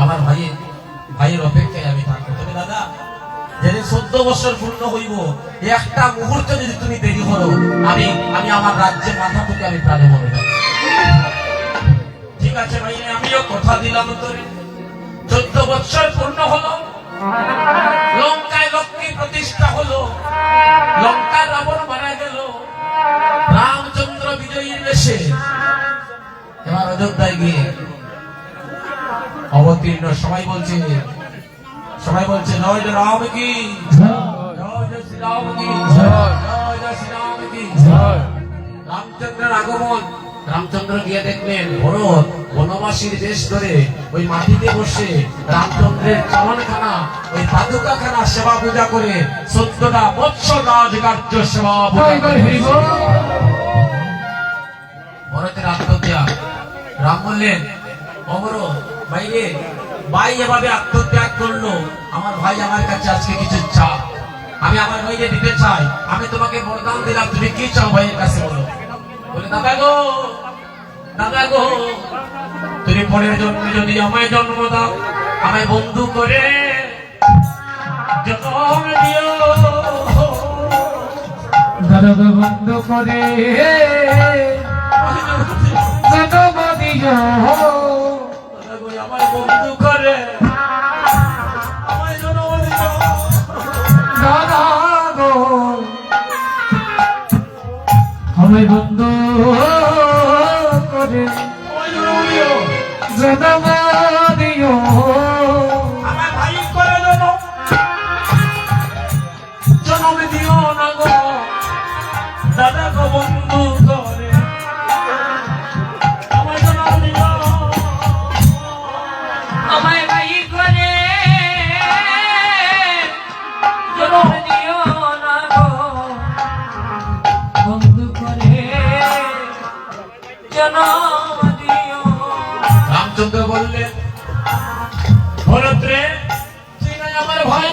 আমার ভাইয়ের অপেক্ষায় আমি থাকবো। তবে দাদা, যেদিন 14 বছর পূর্ণ হইব, একটা মুহূর্ত যদি তুমি দেরি করো, আমি আমার রাজ্যে মাথা থেকে আমি প্রাণে মরে যাব। ঠিক আছে ভাই, আমিও কথা দিলাম তোরে। 14 বছর পূর্ণ হলো, লঙ্কায় লক্ষ্মী প্রতিষ্ঠা হলো, লঙ্কার রাবণ মারা গেল, রামচন্দ্র বিজয়ীর বেশে এবার অযোধ্যায় গিয়ে অবতীর্ণ। সবাই বলছে জয় জয় রাম কি জয়, জয় শ্রীরাম কি জয়, জয় শ্রীরাম কি জয়। রামচন্দ্রের আগমন। রামচন্দ্র গিয়ে দেখলেন ভরত বনবাসীর বেশ ধরে ওই মাটিতে বসে রামচন্দ্রের চরণখানা, ওই পাদুকাখানা সেবা পূজা করে 14টা বৎসর রাজকার্য সেবা পূজা করে। ভরতের আত্মত্যাগ। রাম বললেন, অমর ভাইরে, ভাই এভাবে আত্মত্যাগ করলো, আমার ভাই আমার কাছে আজকে কিছু চা, আমি আমার ভাইকে দিতে চাই। আমি তোমাকে বরদান দিলাম, তুমি কি চাও ভাইয়ের কাছে বলো। বলে, দাদা গো, তুমি পরের জন্মে যদি আমায় জন্ম দাও, আমায় বন্ধু করে জন্ম দিও। দাদা বন্ধু করে জন্ম দিও। আমায় বন্ধু করে আমায় জন্ম দিও। দাদা গো, আমায় বন্ধু করে জন্ম দিও। আমার ভাই করে জন্ম দিও না গো, দাদা গো বন্ধু করে আমায় জন্ম দিও। আমায় ভাই করে জন্ম দিও না গো, বন্ধু করে জন্ম দিও। রামচন্দ্র বললেন, ভরত রে, তুই নাই আমার ভাই।